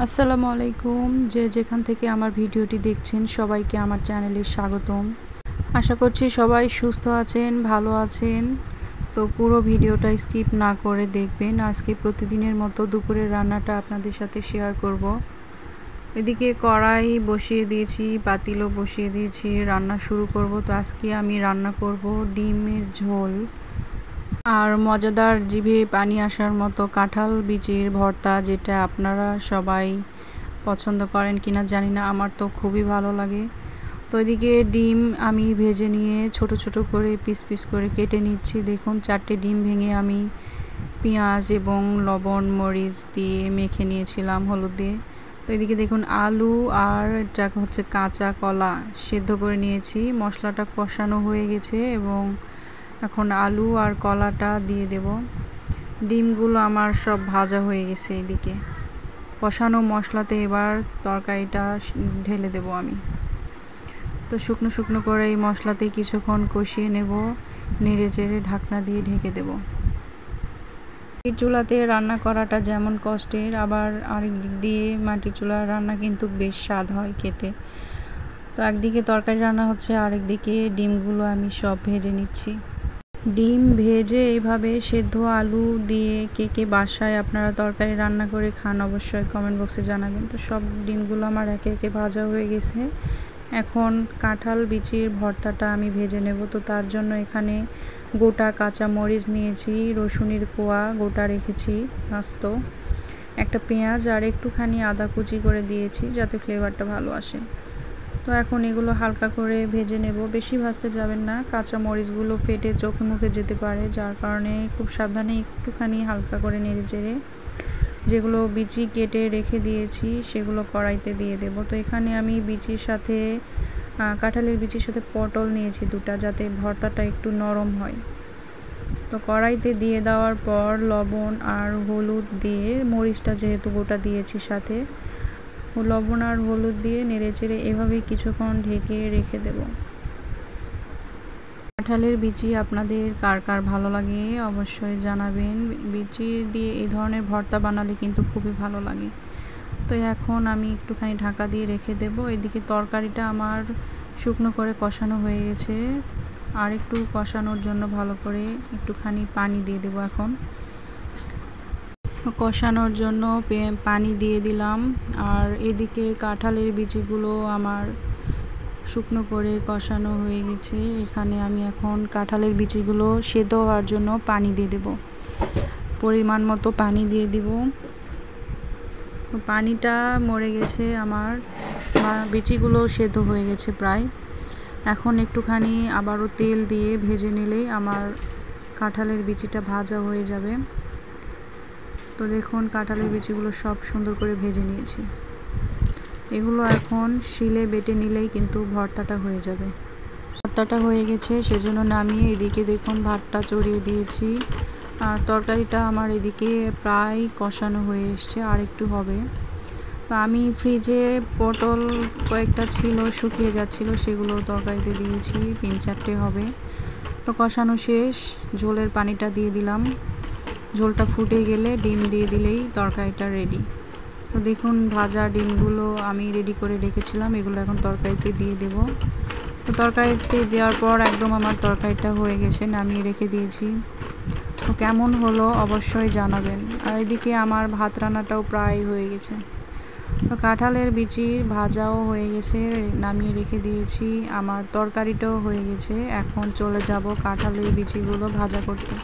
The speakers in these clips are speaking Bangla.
আসসালামু আলাইকুম। যে যেখান থেকে আমার ভিডিওটি দেখছেন সবাইকে আমার চ্যানেলে স্বাগতম। আশা করছি সবাই সুস্থ আছেন, ভালো আছেন। তো পুরো ভিডিওটা স্কিপ না করে দেখবেন। আজকে প্রতিদিনের মতো দুপুরের রান্নাটা আপনাদের সাথে শেয়ার করব। এদিকে কড়াই বসিয়ে দিয়েছি, পাতিলও বসিয়ে দিয়েছি, রান্না শুরু করব। তো আজকে আমি রান্না করব ডিমের ঝোল আর মজাদার, জিভে পানি আসার মতো কাঁঠাল বীজের ভর্তা, যেটা আপনারা সবাই পছন্দ করেন কিনা জানি না, আমার তো খুবই ভালো লাগে। তো এদিকে ডিম আমি ভেজে নিয়ে ছোট ছোট করে পিস পিস করে কেটে নিচ্ছি। দেখুন 4টে ডিম ভেঙে আমি পেঁয়াজ এবং লবণ মরিচ দিয়ে মেখে নিয়েছিলাম, হলুদ দিয়ে। তো এদিকে দেখুন আলু আর এটা হচ্ছে কাঁচা কলা সেদ্ধ করে নিয়েছি। মশলাটা কষানো হয়ে গেছে এবং এখন আলু আর কলাটা দিয়ে দেব। ডিমগুলো আমার সব ভাজা হয়ে গেছে। এদিকে কষানো মশলাতে এবার তরকারিটা ঢেলে দেব আমি। তো শুকনো শুকনো করে এই মশলাতে কিছুক্ষণ কষিয়ে নেব, নেড়ে চেড়ে ঢাকনা দিয়ে ঢেকে দেব। এই চুলাতে রান্না করাটা যেমন কষ্টের, আবার আরেক দিক দিয়ে মাটির চুলার রান্না কিন্তু বেশ স্বাদ হয় খেতে। তো একদিকে তরকারি রান্না হচ্ছে, আরেক দিকে ডিমগুলো আমি সব ভেজে নিচ্ছি। ডিম ভেজে এইভাবে সেদ্ধ আলু দিয়ে কে কে বাসায় আপনারা তরকারি রান্না করে খান অবশ্যই কমেন্ট বক্সে জানাবেন। তো সব ডিমগুলো আমার একে একে ভাজা হয়ে গেছে। এখন কাঁঠাল বিচির ভর্তাটা আমি ভেজে নেব। তো তার জন্য এখানে গোটা কাঁচা মরিচ নিয়েছি, রসুনের কোয়া গোটা রেখেছি আস্ত, একটা পেঁয়াজ আর একটুখানি আদা কুচি করে দিয়েছি যাতে ফ্লেভারটা ভালো আসে। তো এখন এগুলো হালকা করে ভেজে নেব, বেশি ভাজতে যাবেন না, কাঁচা মরিচগুলো ফেটে চোখে মুখে যেতে পারে, যার কারণে খুব সাবধানে একটুখানি হালকা করে নেড়ে চেড়ে যেগুলো বিচি কেটে রেখে দিয়েছি সেগুলো কড়াইতে দিয়ে দেব। তো এখানে আমি বিচির সাথে কাঁঠালের বিচির সাথে পটল নিয়েছি দুটা, যাতে ভর্তাটা একটু নরম হয়। তো কড়াইতে দিয়ে দেওয়ার পর লবণ আর হলুদ দিয়ে, মরিচটা যেহেতু গোটা দিয়েছি সাথে, লবণ আর হলুদ দিয়ে নেড়েচেড়ে এভাবেই কিছুক্ষণ ঢেকে রেখে দেব। কাঁঠালের বিচি আপনাদের কার কার ভালো লাগে অবশ্যই জানাবেন। বিচি দিয়ে এই ধরনের ভর্তা বানালে কিন্তু খুবই ভালো লাগে। তো এখন আমি একটুখানি ঢাকা দিয়ে রেখে দেব। এদিকে তরকারিটা আমার শুকনো করে কষানো হয়ে গেছে, আর একটু কষানোর জন্য ভালো করে একটুখানি পানি দিয়ে দেব। এখন কষানোর জন্য পানি দিয়ে দিলাম। আর এদিকে কাঁঠালের বিচিগুলো আমার শুকনো করে কষানো হয়ে গেছে। এখানে আমি এখন কাঁঠালের বিচিগুলো সেদ্ধ হওয়ার জন্য পানি দিয়ে দেব, পরিমাণ মতো পানি দিয়ে দিব। পানিটা মরে গেছে আমার, বিচিগুলো সেদ্ধ হয়ে গেছে প্রায়। এখন একটুখানি আবারও তেল দিয়ে ভেজে নিলেই আমার কাঁঠালের বিচিটা ভাজা হয়ে যাবে। তো দেখুন কাঁঠালের বিচিগুলো সব সুন্দর করে ভেজে নিয়েছি। এগুলো এখন শিলে বেটে নিলেই কিন্তু ভর্তাটা হয়ে যাবে। ভর্তাটা হয়ে গেছে সেজন্য নামিয়ে এদিকে দেখুন ভাতটা চড়িয়ে দিয়েছি। আর তরকারিটা আমার এদিকে প্রায় কষানো হয়ে এসছে, আর একটু হবে। তো আমি ফ্রিজে পটল কয়েকটা ছিল, শুকিয়ে যাচ্ছিল, সেগুলো তরকারিতে দিয়েছি, 3-4টে হবে। তো কষানো শেষ, ঝোলের পানিটা দিয়ে দিলাম। ঝোলটা ফুটে গেলে ডিম দিয়ে দিলেই তরকারিটা রেডি। তো দেখুন ভাজা ডিমগুলো আমি রেডি করে রেখেছিলাম, এগুলো এখন তরকারিতে দিয়ে দেব। তো তরকারিতে দেওয়ার পর একদম আমার তরকারিটা হয়ে গেছে, নামিয়ে রেখে দিয়েছি। তো কেমন হলো অবশ্যই জানাবেন। আর এদিকে আমার ভাত রান্নাটাও প্রায় হয়ে গেছে। তো কাঁঠালের বিচি ভাজাও হয়ে গেছে, নামিয়ে রেখে দিয়েছি। আমার তরকারিটাও হয়ে গেছে। এখন চলে যাব কাঁঠালের বিচিগুলো ভাজা করতে।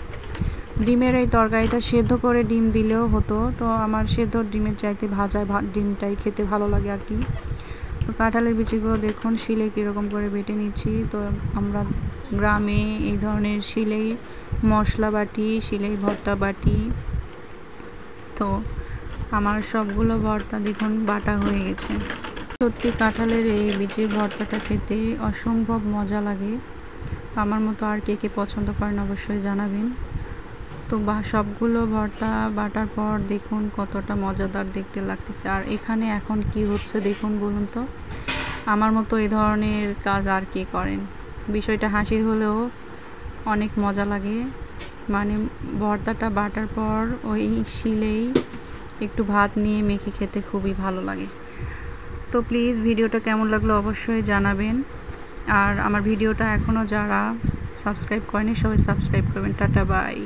ডিমের এই তরকারিটা সেদ্ধ করে ডিম দিলেও হতো, তো আমার সেদ্ধ ডিমের চাইতে ভাজা ডিমটাই খেতে ভালো লাগে আর কি। তো কাঁঠালের বিচিগুলো দেখুন শিলে কীরকম করে বেটে নিচ্ছি। তো আমরা গ্রামে এই ধরনের শিলেই মশলা বাটি, শিলেই ভর্তা বাটি। তো আমার সবগুলো ভর্তা দেখুন বাটা হয়ে গেছে। সত্যি কাঁঠালের এই বিচির ভর্তাটা খেতে অসম্ভব মজা লাগে। তো আমার মতো আর কে কে পছন্দ করেন অবশ্যই জানাবেন। তো সবগুলো ভর্তা বাটার পর দেখুন কতটা মজাদার দেখতে লাগতেছে। আর এখানে এখন কি হচ্ছে দেখুন, বলুন তো, আমার মতো এই ধরনের কাজ আর কে করেন? বিষয়টা হাসির হলেও অনেক মজা লাগে। মানে ভর্তাটা বাটার পর ওই শিলেই একটু ভাত নিয়ে মেখে খেতে খুবই ভালো লাগে। তো প্লিজ ভিডিওটা কেমন লাগলো অবশ্যই জানাবেন। আর আমার ভিডিওটা এখনও যারা সাবস্ক্রাইব করেনি সবাই সাবস্ক্রাইব করবেন। Tata bye.